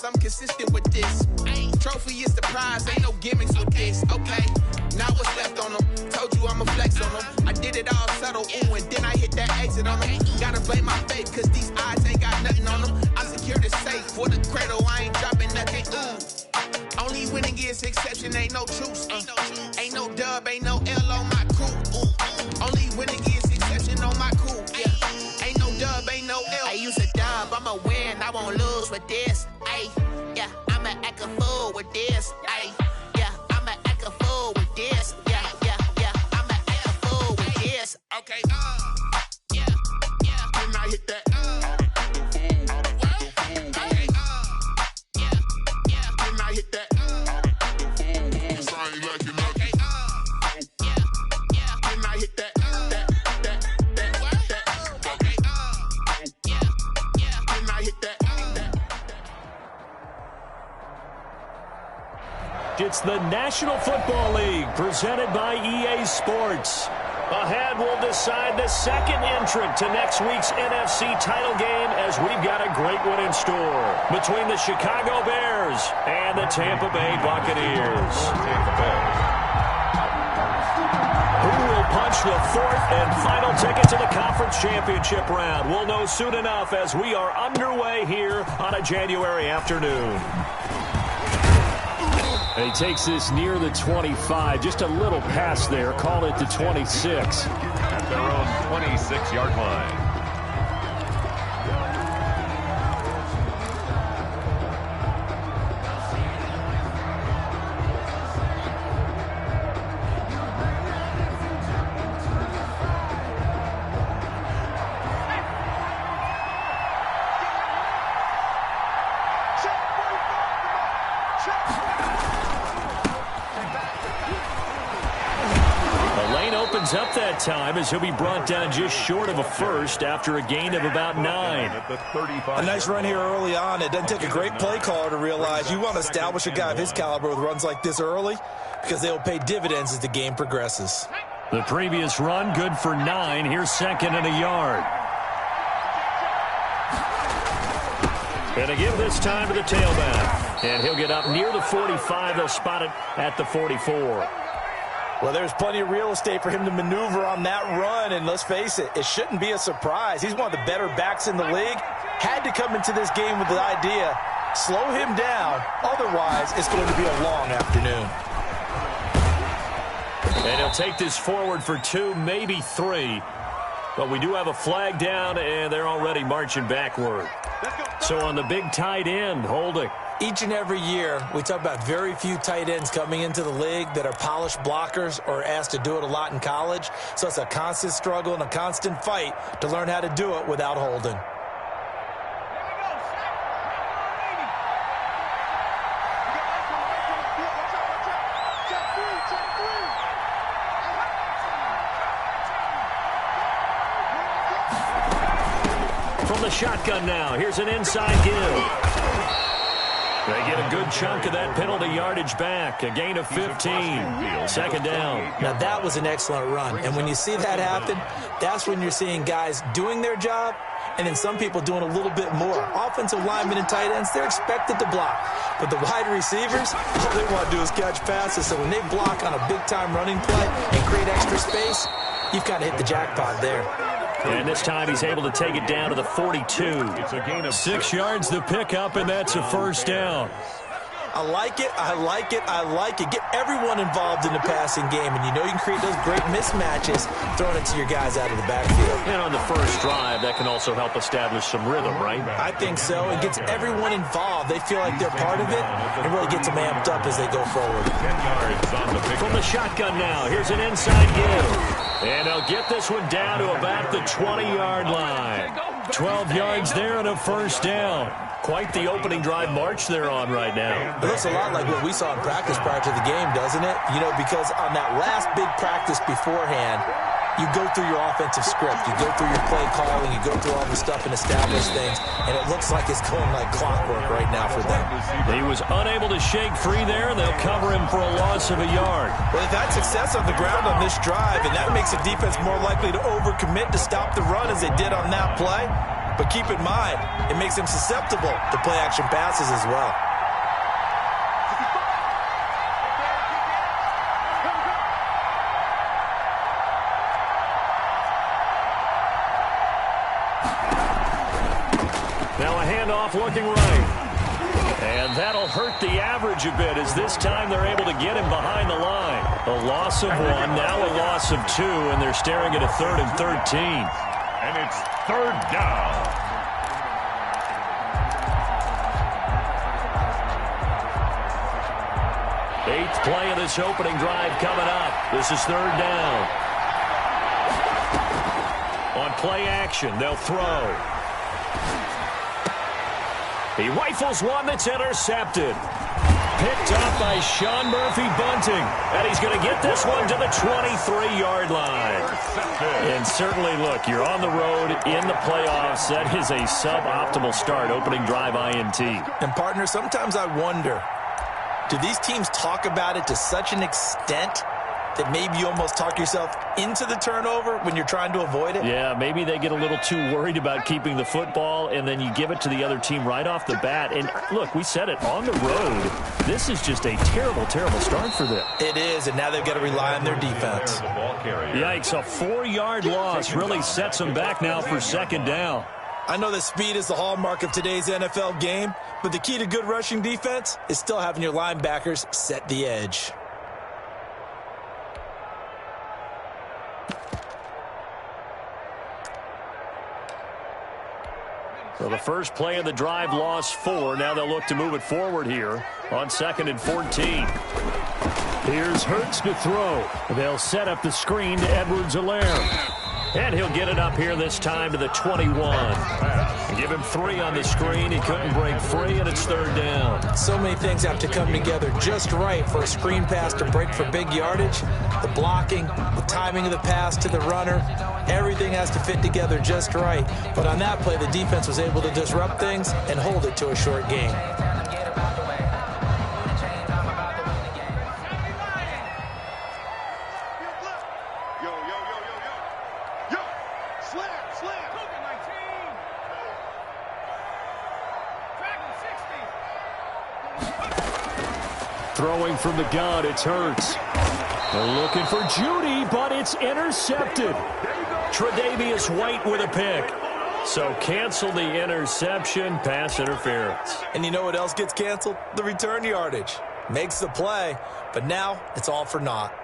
strives, I'm consistent with this. Trophy is the prize, ain't no gimmicks with this. Okay, now what's left on them? Told you I'ma flex on them. I did it all subtle, ooh, and then I hit that exit on them. Gotta blame my faith, cause these odds ain't got nothing on them. I secure the safe for the cradle, I ain't dropping nothing, ooh. Only winning is exception, ain't no truce. Ain't no dub, ain't no L on my crew. Only winning is exception on my crew. Yeah. Ain't no dub, ain't no L. I use a dub, I'ma win, I won't lose with this. Ay, yeah, I'ma act a fool with this. Ay, yeah, I'ma act a fool with this. Yeah, yeah, yeah, I'ma act a fool with this. Okay, yeah, yeah. When I hit that, It's the National Football League presented by EA Sports. Ahead, we'll decide the second entrant to next week's NFC title game as we've got a great one in store between the Chicago Bears and the Tampa Bay Buccaneers. Who will punch the fourth and final ticket to the conference championship round? We'll know soon enough as we are underway here on a January afternoon. And he takes this near the 25. Just a little pass there. Call it the 26. At their own 26-yard line. Up that time as he'll be brought down just short of a first after a gain of about 9. A nice run here early on. It doesn't take a great play caller to realize you want to establish a guy of his caliber with runs like this early because they'll pay dividends as the game progresses. The previous run good for 9. Here's second and a yard. And to give this time to the tailback. And he'll get up near the 45. They'll spot it at the 44. Well, there's plenty of real estate for him to maneuver on that run, and let's face it, it shouldn't be a surprise. He's one of the better backs in the league. Had to come into this game with the idea, slow him down, otherwise it's going to be a long afternoon. And he'll take this forward for 2, maybe 3. But we do have a flag down, and they're already marching backward. So on the big tight end, holding. Each and every year, we talk about very few tight ends coming into the league that are polished blockers or asked to do it a lot in college. So it's a constant struggle and a constant fight to learn how to do it without holding. From the shotgun now, here's an inside give. They get a good chunk of that penalty yardage back. A gain of 15. Second down. Now, that was an excellent run. And when you see that happen, that's when you're seeing guys doing their job and then some people doing a little bit more. Offensive linemen and tight ends, they're expected to block. But the wide receivers, all they want to do is catch passes. So when they block on a big-time running play and create extra space, you've kind of hit the jackpot there. And this time he's able to take it down to the 42. It's a gain of 6 yards the pickup, and that's a first down. I like it, I like it, I like it. Get everyone involved in the passing game, and you know you can create those great mismatches throwing it to your guys out of the backfield. And on the first drive, that can also help establish some rhythm, right? I think so. It gets everyone involved. They feel like they're part of it, and really gets them amped up as they go forward. 10 yards on the pick. From the shotgun now, here's an inside give. And they'll get this one down to about the 20-yard line. 12 yards there and a first down. Quite the opening drive march they're on right now. It looks a lot like what we saw in practice prior to the game, doesn't it? You know, because on that last big practice beforehand, you go through your offensive script. You go through your play calling. You go through all the stuff and establish things. And it looks like it's going like clockwork right now for them. He was unable to shake free there. They'll cover him for a loss of a yard. Well, they've had success on the ground on this drive, and that makes the defense more likely to overcommit to stop the run as they did on that play. But keep in mind, it makes him susceptible to play-action passes as well. Now a handoff looking right. And that'll hurt the average a bit as this time they're able to get him behind the line. A loss of 1, now a loss of 2, and they're staring at a 3rd and 13. And it's 3rd down. Eighth play of this opening drive coming up. This is 3rd down. On play action, they'll throw. He rifles one that's intercepted. Picked up by Sean Murphy-Bunting. And he's going to get this one to the 23-yard line. And certainly, look, you're on the road in the playoffs. That is a suboptimal start, opening drive INT. And, partner, sometimes I wonder, do these teams talk about it to such an extent that maybe you almost talk yourself into the turnover when you're trying to avoid it? Yeah, maybe they get a little too worried about keeping the football, and then you give it to the other team right off the bat. And, look, we said it, on the road, this is just a terrible, terrible start for them. It is, and now they've got to rely on their defense. Yikes, a 4-yard loss really sets them back now for 2nd down. I know that speed is the hallmark of today's NFL game, but the key to good rushing defense is still having your linebackers set the edge. So the first play of the drive lost 4. Now they'll look to move it forward here on 2nd and 14. Here's Hurts to throw. They'll set up the screen to Edwards-Helaire. And he'll get it up here this time to the 21. Give him 3 on the screen. He couldn't break free, and it's 3rd down. So many things have to come together just right for a screen pass to break for big yardage. The blocking, the timing of the pass to the runner, everything has to fit together just right. But on that play, the defense was able to disrupt things and hold it to a short game. Throwing from the gun, it's Hurts. They're looking for Judy, but it's intercepted. Tre'Davious White with a pick. So cancel the interception, pass interference. And you know what else gets canceled? The return yardage. Makes the play, but now it's all for naught.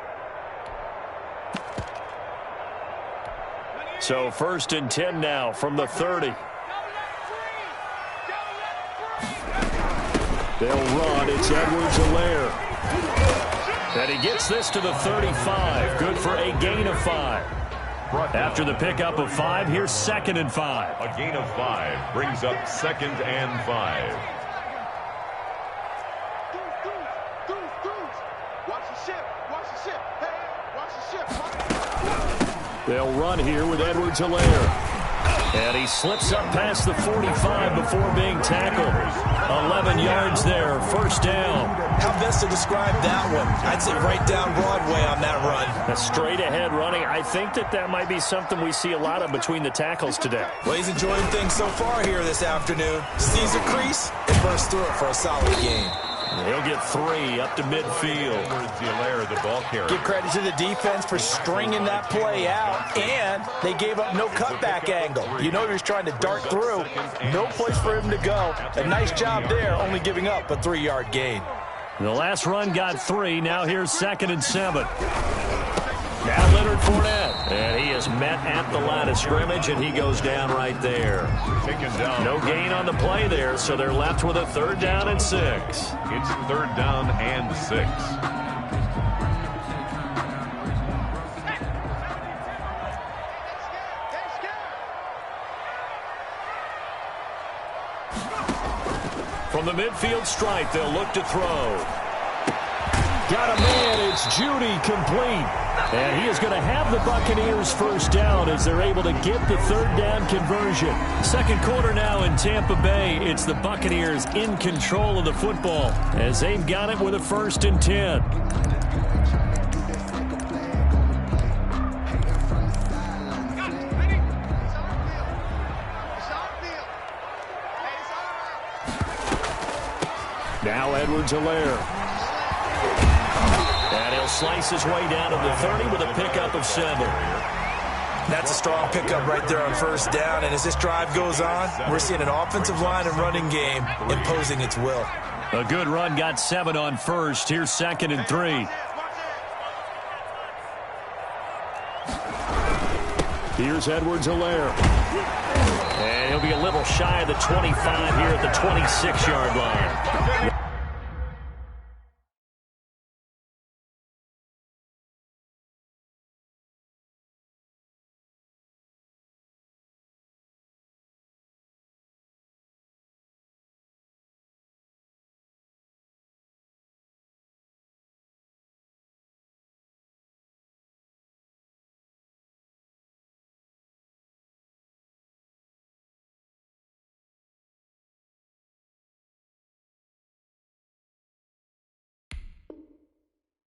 So 1st and 10 now from the 30. They'll run. It's Edwards-Helaire. And he gets this to the 35. Good for a gain of 5. After the pickup of 5, here's 2nd and 5. A gain of 5 brings up 2nd and 5. Watch the ship. Watch the ship. Hey, watch the ship. They'll run here with Edwards-Helaire. And he slips up past the 45 before being tackled. 11 yards there, 1st down. How best to describe that one? I'd say right down Broadway on that run. A straight-ahead running. I think that might be something we see a lot of between the tackles today. Well, he's enjoying things so far here this afternoon. Sees a crease and bursts through it for a solid gain. He'll get 3 up to midfield. Edwards-Helaire, the ball carrier. Give credit to the defense for stringing that play out, and they gave up no cutback angle. You know he was trying to dart through. No place for him to go. A nice job there, only giving up a 3-yard gain. The last run got 3. Now here's 2nd and 7. Now Leonard Fournette. And he is met at the line of scrimmage, and he goes down right there. Taken down. No gain on the play there, so they're left with a 3rd down and 6. It's 3rd down and 6. From the midfield stripe, they'll look to throw. Got a man, it's Judy, complete. And he is going to have the Buccaneers 1st down as they're able to get the 3rd down conversion. 2nd quarter now in Tampa Bay. It's the Buccaneers in control of the football as they've got it with a 1st and 10. Now Edwards-Helaire. And he'll slice his way down to the 30 with a pickup of 7. That's a strong pickup right there on first down. And as this drive goes on, we're seeing an offensive line and running game imposing its will. A good run got 7 on first. Here's 2nd and 3. Here's Edwards-Helaire. And he'll be a little shy of the 25 here at the 26-yard line.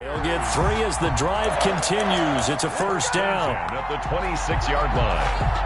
They'll get 3 as the drive continues. It's a first down. At the 26-yard line.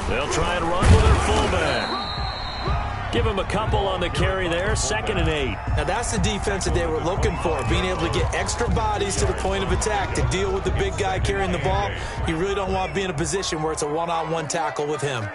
They'll try and run with their fullback. Give him a couple on the carry there, 2nd and 8. Now that's the defense that they were looking for, being able to get extra bodies to the point of attack to deal with the big guy carrying the ball. You really don't want to be in a position where it's a one-on-one tackle with him.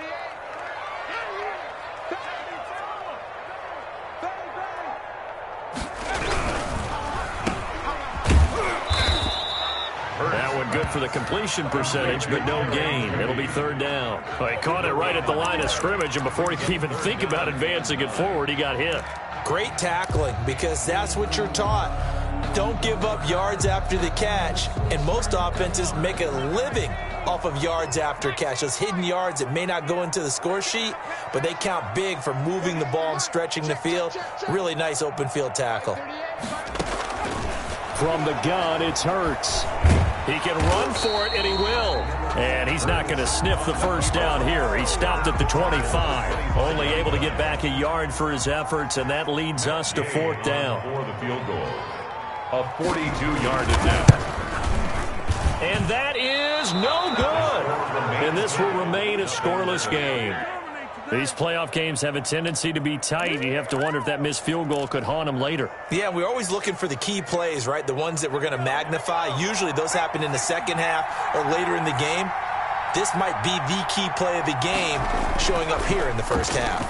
Good for the completion percentage, but no gain. It'll be 3rd down. Well, he caught it right at the line of scrimmage, and before he could even think about advancing it forward, he got hit. Great tackling, because that's what you're taught. Don't give up yards after the catch, and most offenses make a living off of yards after catch. Those hidden yards that may not go into the score sheet, but they count big for moving the ball and stretching the field. Really nice open field tackle. From the gun, it's Hurts. He can run for it, and he will. And he's not going to sniff the first down here. He stopped at the 25. Only able to get back a yard for his efforts, and that leads us to 4th down. For the field goal. A 42-yard attempt. And that is no good. And this will remain a scoreless game. These playoff games have a tendency to be tight. You have to wonder if that missed field goal could haunt them later. Yeah, we're always looking for the key plays, right? The ones that we're going to magnify. Usually those happen in the second half or later in the game. This might be the key play of the game showing up here in the first half.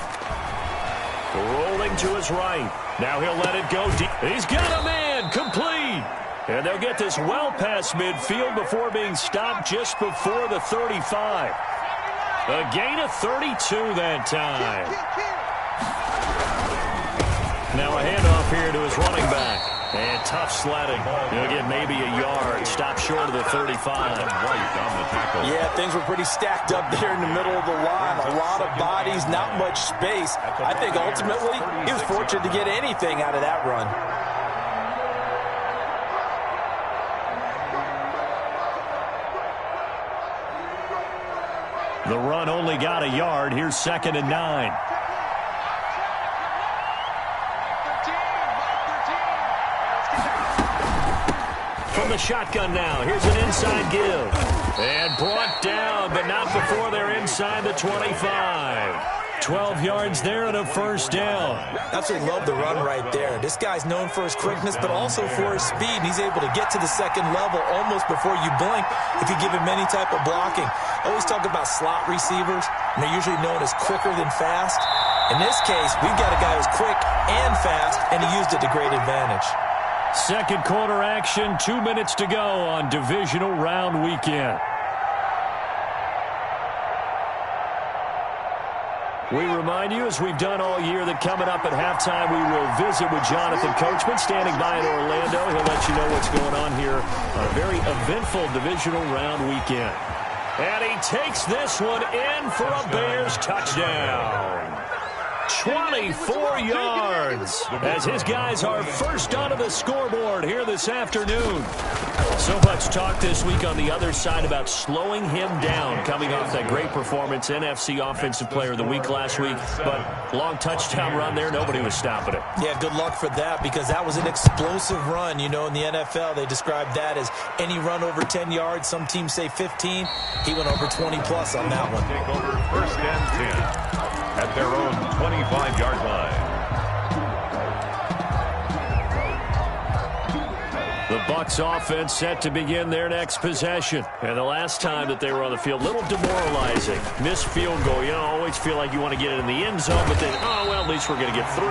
Rolling to his right. Now he'll let it go deep. He's got a man complete. And they'll get this well past midfield before being stopped just before the 35. A gain of 32 that time. Now a handoff here to his running back. And tough sledding. He'll get maybe a yard. Stop short of the 35. Yeah, things were pretty stacked up there in the middle of the line. A lot of bodies, not much space. I think ultimately he was fortunate to get anything out of that run. The run only got a yard. Here's 2nd and 9. From the shotgun now. Here's an inside give. And brought down, but not before they're inside the 25. 12 yards there and a first down. Absolutely love the run right there. This guy's known for his quickness, but also for his speed. And he's able to get to the second level almost before you blink if you give him any type of blocking. I always talk about slot receivers, and they're usually known as quicker than fast. In this case, we've got a guy who's quick and fast, and he used it to great advantage. Second quarter action, 2 minutes to go on divisional round weekend. We remind you, as we've done all year, that coming up at halftime, we will visit with Jonathan Coachman, standing by in Orlando. He'll let you know what's going on here on a very eventful divisional round weekend. And he takes this one in for a Bears touchdown. 24 yards as his guys are first onto the scoreboard here this afternoon. So much talk this week on the other side about slowing him down, coming off that great performance, NFC Offensive Player of the Week last week. But long touchdown run there, nobody was stopping it. Yeah, good luck for that, because that was an explosive run. You know, in the NFL, they describe that as any run over 10 yards. Some teams say 15. He went over 20-plus on that one. Take over 1st and 10 at their own 25-yard line. The Bucs offense set to begin their next possession. And the last time that they were on the field, a little demoralizing. Missed field goal. You know, always feel like you want to get it in the end zone, but then, oh, well, at least we're going to get 3.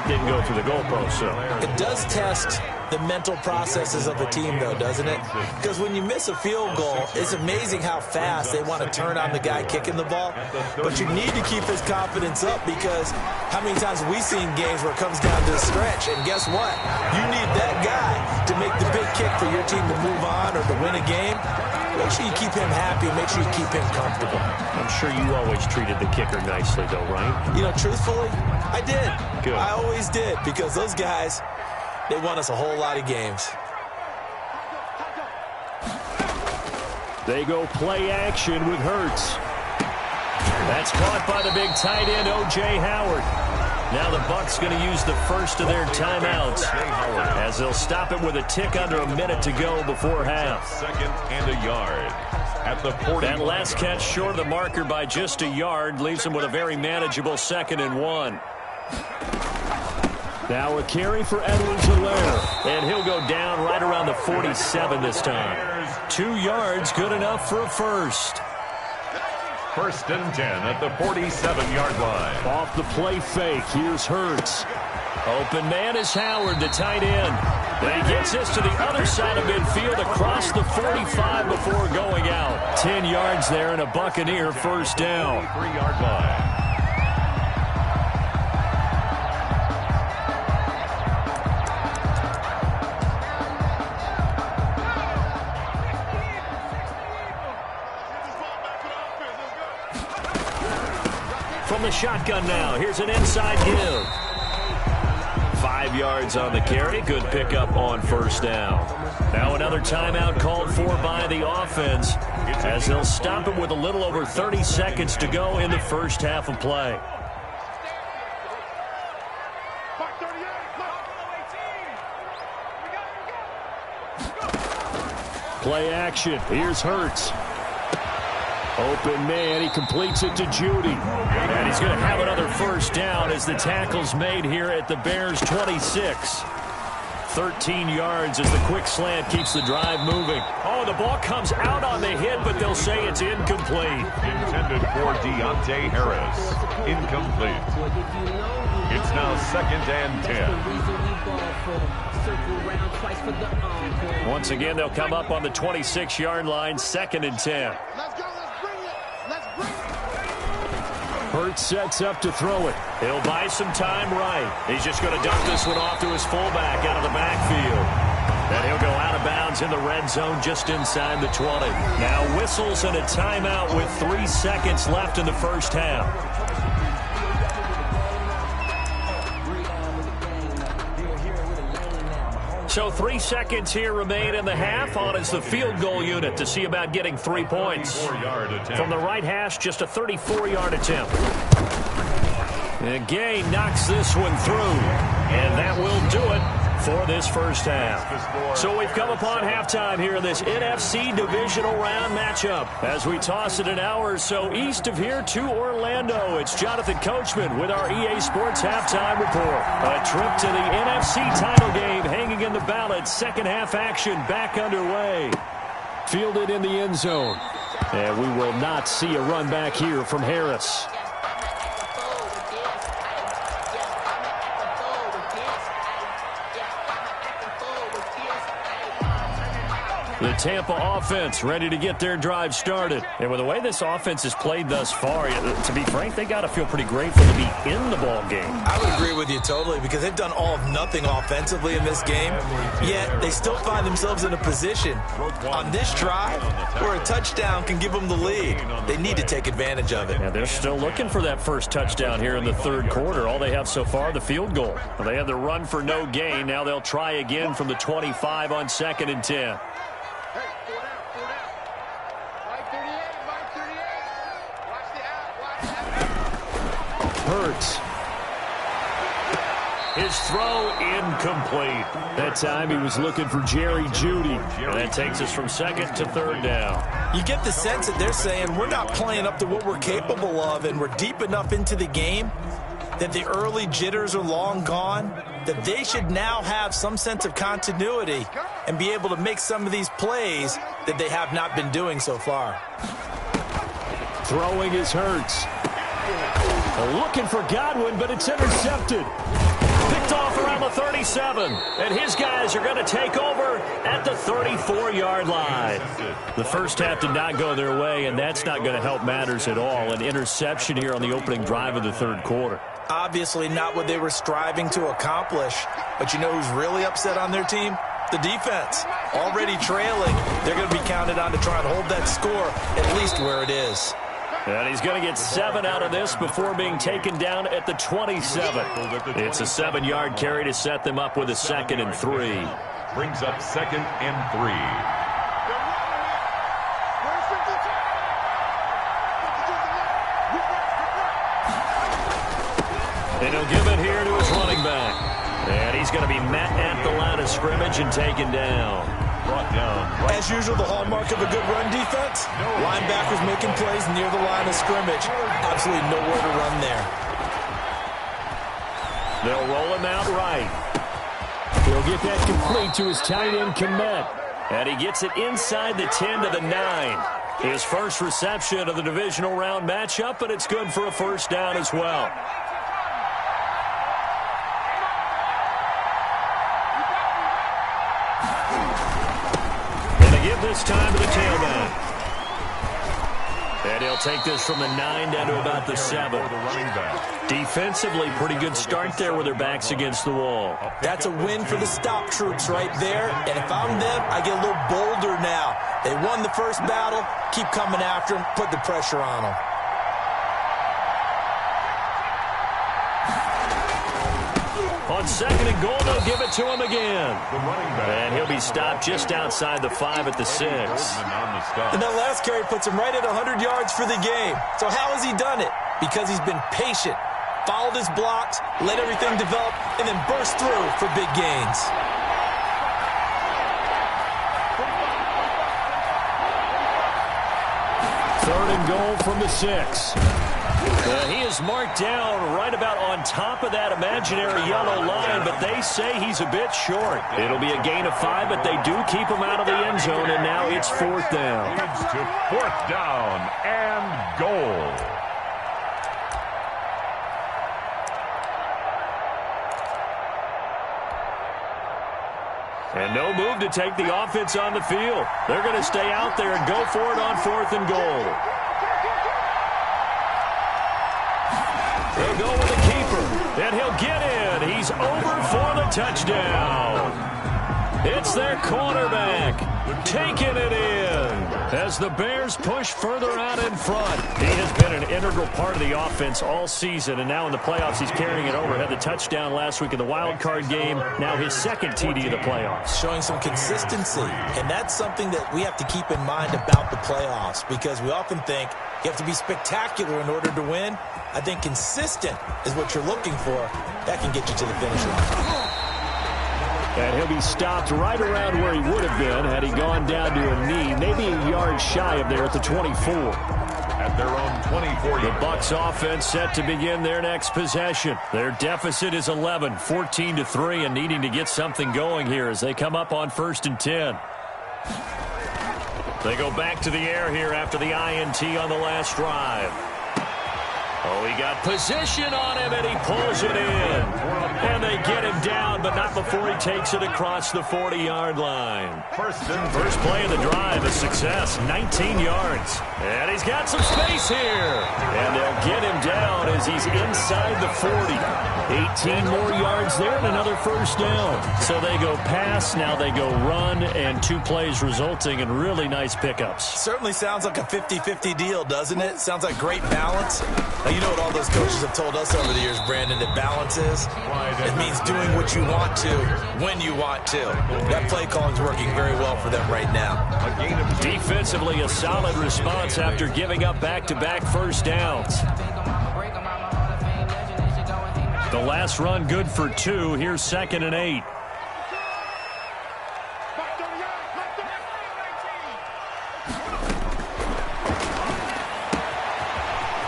Didn't go through the goalpost, so. It does test the mental processes of the team, though, doesn't it? Because when you miss a field goal, it's amazing how fast they want to turn on the guy kicking the ball. But you need to keep his confidence up, because how many times have we seen games where it comes down to the stretch, and guess what? You need that guy to make the big kick for your team to move on or to win a game. Make sure you keep him happy. Make sure you keep him comfortable. I'm sure you always treated the kicker nicely, though, right? You know, truthfully, I did. Good. I always did, because those guys, they won us a whole lot of games. They go play action with Hurts. That's caught by the big tight end, O.J. Howard. Now the Bucs going to use the first of their timeouts, as they'll stop it with a tick under a minute to go before half. 2nd and a yard at the 40. That last catch short of the marker by just a yard leaves them with a very manageable 2nd and 1. Now a carry for Edwards-Helaire, and he'll go down right around the 47 this time. 2 yards, good enough for a first. 1st and 10 at the 47-yard line. Off the play fake, here's Hurts. Open man is Howard, the tight end. And he gets this to the other side of midfield across the 45 before going out. 10 yards there and a Buccaneer first down. 3-yard line. From the shotgun now, here's an inside give. 5 yards on the carry. Good pickup on first down. Now another timeout called for by the offense, as they'll stop it with a little over 30 seconds to go in the first half of play. Play action. Here's Hurts. Open man, he completes it to Judy. And he's going to have another first down as the tackle's made here at the Bears' 26. 13 yards as the quick slant keeps the drive moving. Oh, the ball comes out on the hit, but they'll say it's incomplete. Intended for Deontay Harris. Incomplete. It's now 2nd and 10. Once again, they'll come up on the 26-yard line, 2nd and 10. Hurts sets up to throw it. He'll buy some time right. He's just going to dump this one off to his fullback out of the backfield. And he'll go out of bounds in the red zone just inside the 20. Now whistles and a timeout with 3 seconds left in the first half. So 3 seconds here remain in the half. On is the field goal unit to see about getting 3 points. From the right hash, just a 34-yard attempt. And Gay knocks this one through. And that will do it for this first half. So we've come upon halftime here in this NFC divisional round matchup. As we toss it an hour or so east of here to Orlando, it's Jonathan Coachman with our EA Sports Halftime Report. A trip to the NFC title game hanging in the balance. Second half action back underway. Fielded in the end zone. And we will not see a run back here from Harris. The Tampa offense ready to get their drive started. And with the way this offense has played thus far, to be frank, they got to feel pretty grateful to be in the ball game. I would agree with you totally because they've done all of nothing offensively in this game, yet they still find themselves in a position on this drive where a touchdown can give them the lead. They need to take advantage of it. And they're still looking for that first touchdown here in the third quarter. All they have so far, the field goal. Well, they had the run for no gain. Now they'll try again from the 25 on 2nd and 10. Hurts. His throw incomplete. That time he was looking for Jerry Jeudy. And that takes us from 2nd to 3rd down. You get the sense that they're saying we're not playing up to what we're capable of, and we're deep enough into the game that the early jitters are long gone, that they should now have some sense of continuity and be able to make some of these plays that they have not been doing so far. Throwing is Hurts. Looking for Godwin, but it's intercepted. Picked off around the 37. And his guys are going to take over at the 34-yard line. The first half did not go their way, and that's not going to help matters at all. An interception here on the opening drive of the third quarter. Obviously not what they were striving to accomplish. But you know who's really upset on their team? The defense. Already trailing. They're going to be counted on to try and hold that score at least where it is. And he's going to get 7 out of this before being taken down at the 27. It's a 7-yard carry to set them up with a 2nd and 3. Brings up 2nd and 3. And he'll give it here to his running back. And he's going to be met at the line of scrimmage and taken down. Brought down. As usual, the hallmark of a good run defense, linebackers making plays near the line of scrimmage. Absolutely nowhere to run there. They'll roll him out right. He'll get that complete to his tight end, Komet. And he gets it inside the 10 to the 9. His first reception of the divisional round matchup, but it's good for a first down as well. This time to the tailback. And he'll take this from the 9 down to about the 7. Defensively, pretty good start there with their backs against the wall. That's a win for the stop troops right there. And if I'm them, I get a little bolder now. They won the first battle. Keep coming after them. Put the pressure on them. On 2nd and goal, they'll give it to him again. And he'll be stopped just outside the 5 at the 6. And that last carry puts him right at 100 yards for the game. So how has he done it? Because he's been patient, followed his blocks, let everything develop, and then burst through for big gains. Third and goal from the 6. He is marked down right about on top of that imaginary yellow line, but they say he's a bit short. It'll be a gain of 5, but they do keep him out of the end zone, and now it's 4th down. Leads to 4th down and goal. And no move to take the offense on the field. They're going to stay out there and go for it on 4th and goal. They'll go with the keeper, and he'll get in. He's over for the touchdown. It's their cornerback taking it in as the Bears push further out in front. He has been an integral part of the offense all season, and now in the playoffs he's carrying it over. Had the touchdown last week in the wild card game. Now his 2nd TD of the playoffs. Showing some consistency, and that's something that we have to keep in mind about the playoffs because we often think you have to be spectacular in order to win. I think consistent is what you're looking for. That can get you to the finish line. And he'll be stopped right around where he would have been had he gone down to a knee, maybe a yard shy of there at the 24. At their own 24. The Bucs offense set to begin their next possession. Their deficit is 11, 14-3, and needing to get something going here as they come up on 1st and 10. They go back to the air here after the INT on the last drive. Oh, he got position on him, and he pulls it in. And they get him down, but not before he takes it across the 40-yard line. First play of the drive, a success, 19 yards. And he's got some space here. And they'll get him down as he's inside the 40. 18 more yards there and another first down. So they go pass, now they go run, and 2 plays resulting in really nice pickups. Certainly sounds like a 50-50 deal, doesn't it? Sounds like great balance. Now, you know what all those coaches have told us over the years, Brandon, that balance is? It means doing what you want to when you want to. That play calling is working very well for them right now. Defensively, a solid response after giving up back-to-back first downs. The last run good for 2. Here's 2nd and 8.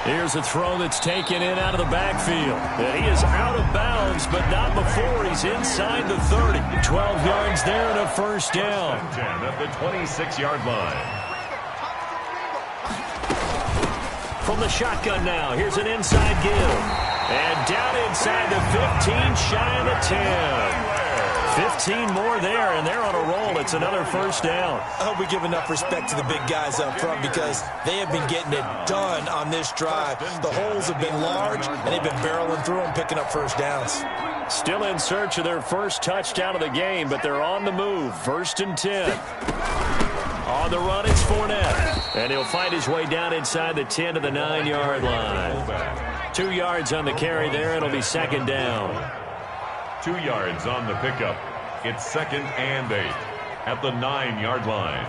Here's a throw that's taken in out of the backfield. And he is out of bounds, but not before he's inside the 30. 12 yards there and a first down. 10 at the 26-yard line. From the shotgun now, here's an inside give. And down inside the 15, shy of the 10. 15 more there, and they're on a roll. It's another first down. I hope we give enough respect to the big guys up front because they have been getting it done on this drive. The holes have been large, and they've been barreling through them, picking up first downs. Still in search of their first touchdown of the game, but they're on the move. 1st and 10. On the run, it's Fournette. And he'll find his way down inside the 10 to the 9-yard line. 2 yards on the carry there. It'll be 2nd down. 2 yards on the pickup. It's 2nd and 8 at the 9-yard line.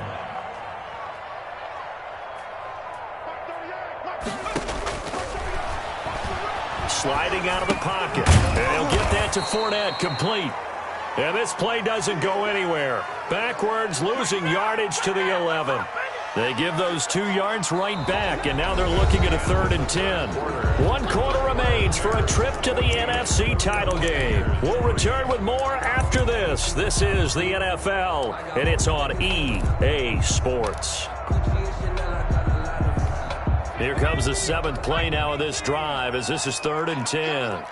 Sliding out of the pocket. And he'll get that to Fournette, complete. And this play doesn't go anywhere. Backwards, losing yardage to the 11. They give those 2 yards right back, and now they're looking at a 3rd and 10. 1 quarter remains for a trip to the NFC title game. We'll return with more after this. This is the NFL, and it's on EA Sports. Here comes the 7th play now of this drive as this is 3rd and 10.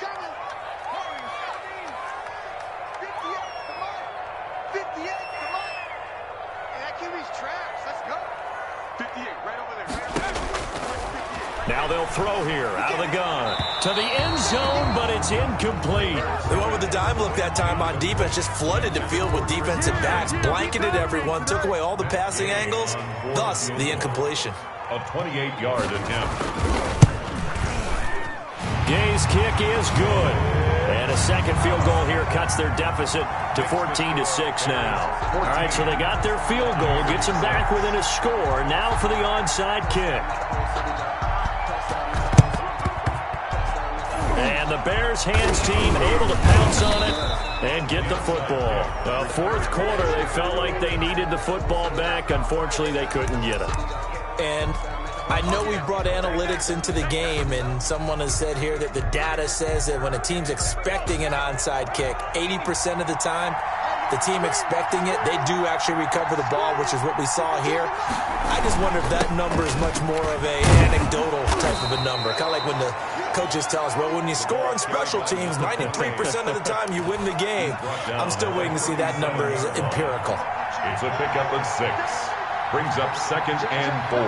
Now they'll throw here out of the gun to the end zone, but it's incomplete. They went with the dime look that time on defense, just flooded the field with defensive backs, blanketed everyone, took away all the passing angles, thus the incompletion. A 28-yard attempt. Gay's kick is good. And a second field goal here cuts their deficit to 14-6 now. All right, so they got their field goal, gets them back within a score. Now for the onside kick. And the Bears hands team able to pounce on it and get the football. The 4th quarter, they felt like they needed the football back. Unfortunately, they couldn't get it. And I know we brought analytics into the game, and someone has said here that the data says that when a team's expecting an onside kick, 80% of the time, the team expecting it, they do actually recover the ball, which is what we saw here. I just wonder if that number is much more of an anecdotal type of a number. Kind of like when the coaches tell us, well, when you score on special teams, 93% of the time you win the game. I'm still waiting to see that number is empirical. It's a pickup of 6. Brings up 2nd and 4.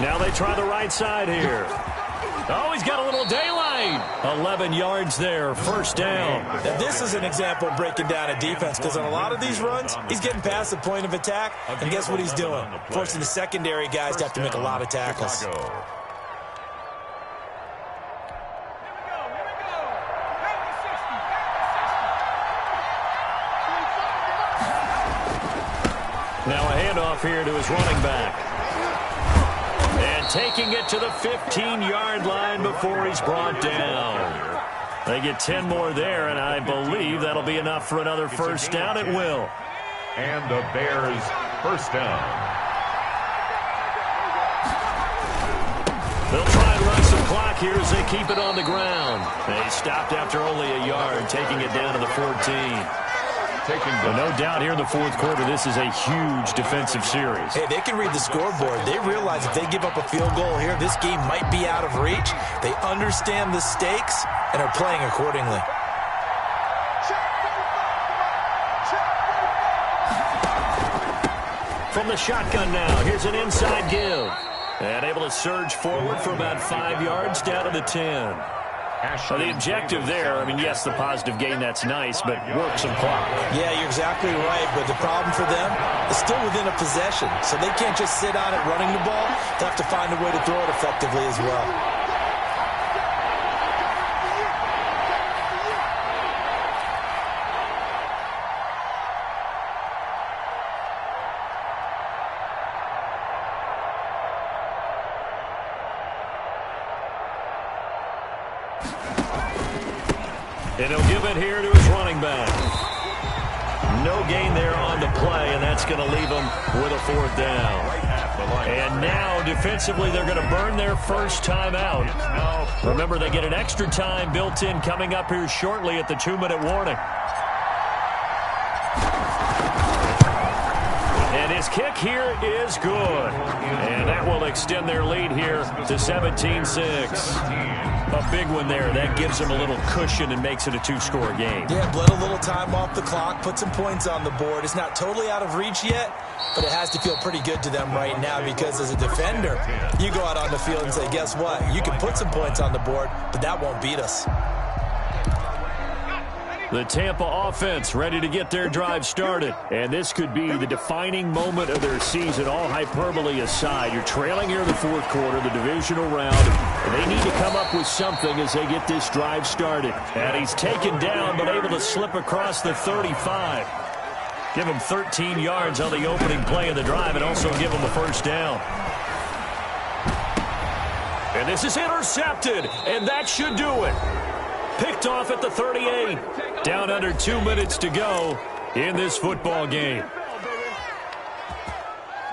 Now they try the right side here. Oh, he's got a little daylight. 11 yards there, first down. Now, this is an example of breaking down a defense because on a lot of these runs, he's getting past the point of attack, and guess what he's doing? Forcing the secondary guys to have to make a lot of tackles. Now a handoff here to his running back. And taking it to the 15-yard line before he's brought down. They get 10 more there, and I believe that'll be enough for another first down. It will. And the Bears first down. They'll try and run some clock here as they keep it on the ground. They stopped after only a yard, taking it down to the 14. Well, no doubt here in the fourth quarter, this is a huge defensive series. Hey, they can read the scoreboard. They realize if they give up a field goal here, this game might be out of reach. They understand the stakes and are playing accordingly. From the shotgun now, here's an inside give. And able to surge forward for about 5 yards down to the 10. Well, the objective there, I mean, yes, the positive gain, that's nice, but work some clock. Yeah, you're exactly right, but the problem for them is still within a possession, so they can't just sit on it running the ball. They have to find a way to throw it effectively as well. And he'll give it here to his running back. No gain there on the play, and that's going to leave him with a fourth down. And now, defensively, they're going to burn their first time out. Remember, they get an extra time built in coming up here shortly at the 2-minute warning. And his kick here is good. And that will extend their lead here to 17-6. A big one there. That gives them a little cushion and makes it a 2-score game. Yeah, bled a little time off the clock, put some points on the board. It's not totally out of reach yet, but it has to feel pretty good to them right now because as a defender, you go out on the field and say, guess what? You can put some points on the board, but that won't beat us. The Tampa offense ready to get their drive started. And this could be the defining moment of their season, all hyperbole aside. You're trailing here in the fourth quarter, the divisional round. And they need to come up with something as they get this drive started. And he's taken down but able to slip across the 35. Give him 13 yards on the opening play of the drive and also give him a first down. And this is intercepted, and that should do it. Picked off at the 38. Down under 2 minutes to go in this football game.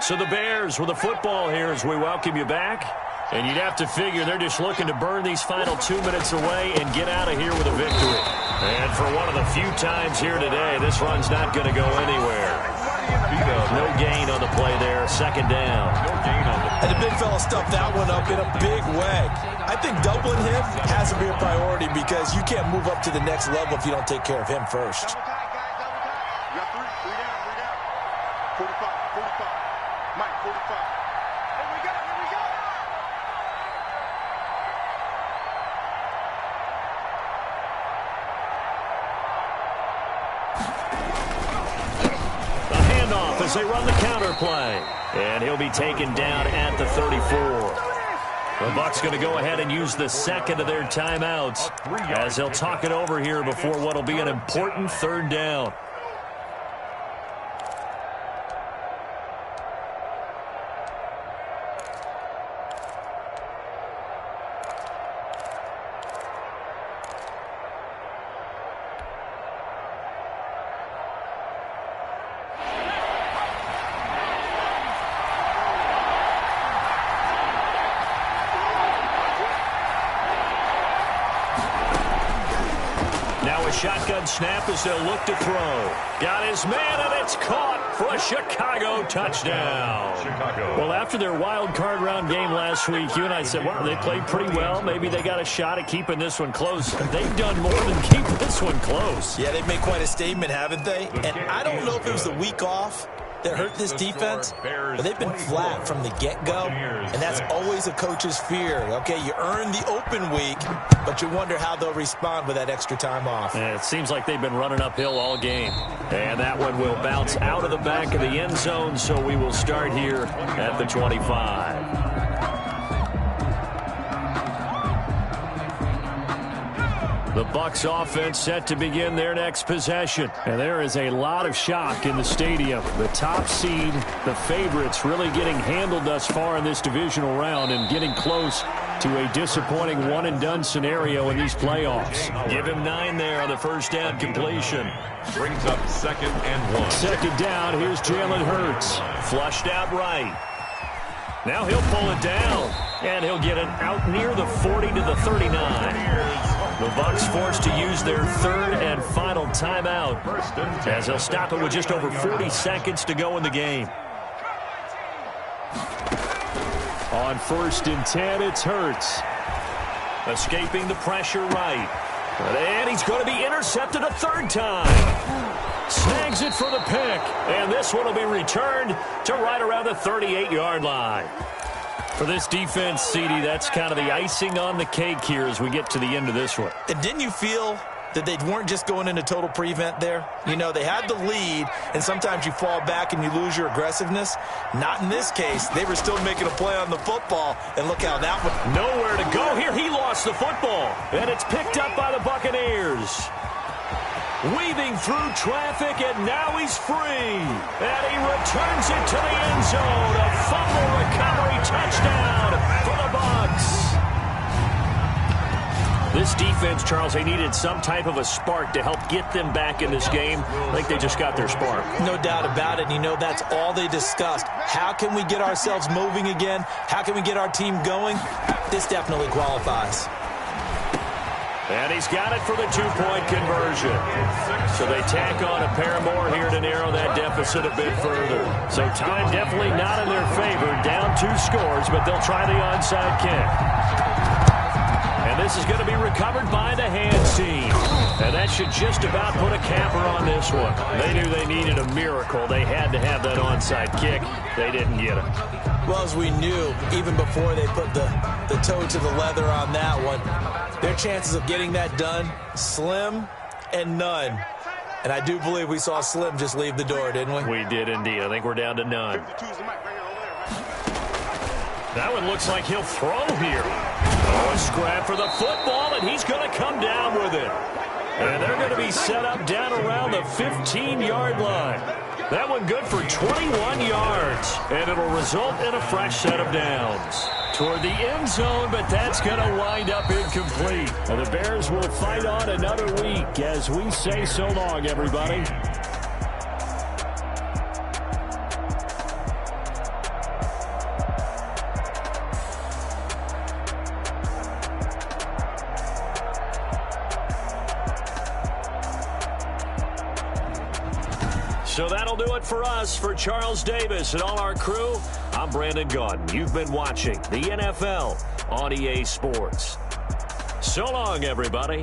So the Bears with the football here as we welcome you back. And you'd have to figure they're just looking to burn these final 2 minutes away and get out of here with a victory. And for one of the few times here today, this run's not going to go anywhere. No gain on the play there. Second down. And the big fella stuffed that one up in a big way. I think doubling him has to be a priority because you can't move up to the next level if you don't take care of him first. As they run the counter play. And he'll be taken down at the 34. The Bucs going to go ahead and use the second of their timeouts as they'll talk it over here before what will be an important third down. Shotgun snap as they'll look to throw. Got his man, and it's caught for a Chicago touchdown. Well, after their wild card round game last week, you and I said, well, they played pretty well. Maybe they got a shot at keeping this one close. They've done more than keep this one close. Yeah, they've made quite a statement, haven't they? And I don't know if it was the week off that hurt this defense, but they've been flat from the get-go, and that's always a coach's fear. Okay, you earn the open week, but you wonder how they'll respond with that extra time off. Yeah, it seems like they've been running uphill all game. And that one will bounce out of the back of the end zone, so we will start here at the 25. The Bucs offense set to begin their next possession. And there is a lot of shock in the stadium. The top seed, the favorites, really getting handled thus far in this divisional round and getting close to a disappointing one-and-done scenario in these playoffs. Give him 9 there on the first down completion. Brings up 2nd and 1. Second down, here's Jalen Hurts. Flushed out right. Now he'll pull it down. And he'll get it out near the 40 to the 39. The Bucs forced to use their third and final timeout as they'll stop it with just over 40 seconds to go in the game. On 1st and 10, it's Hurts. Escaping the pressure right. And he's going to be intercepted a third time. Snags it for the pick. And this one will be returned to right around the 38-yard line. For this defense, CD, that's kind of the icing on the cake here as we get to the end of this one. And didn't you feel that they weren't just going into total prevent there? You know, they had the lead, and sometimes you fall back and you lose your aggressiveness. Not in this case. They were still making a play on the football, and look how that one... Nowhere to go here. He lost the football, and it's picked up by the Buccaneers. Weaving through traffic, and now he's free. And he returns it to the end zone. A fumble recovery touchdown for the Bucs. This defense, Charles, they needed some type of a spark to help get them back in this game. I think they just got their spark. No doubt about it. And you know, that's all they discussed. How can we get ourselves moving again? How can we get our team going? This definitely qualifies. And he's got it for the two-point conversion. So they tack on a pair more here to narrow that deficit a bit further. So time definitely not in their favor. Down 2 scores, but they'll try the onside kick. And this is going to be recovered by the hands team. And that should just about put a capper on this one. They knew they needed a miracle. They had to have that onside kick. They didn't get it. Well, as we knew, even before they put the toe to the leather on that one, their chances of getting that done, slim and none. And I do believe we saw Slim just leave the door, didn't we? We did indeed. I think we're down to none. That one looks like he'll throw here. Oh, a scrap for the football, and he's going to come down with it. And they're going to be set up down around the 15-yard line. That one good for 21 yards, and it'll result in a fresh set of downs. Toward the end zone, but that's going to wind up incomplete. And the Bears will fight on another week as we say so long, everybody. So that'll do it for us. For Charles Davis and all our crew, I'm Brandon Gaudin. You've been watching the NFL on EA Sports. So long, everybody.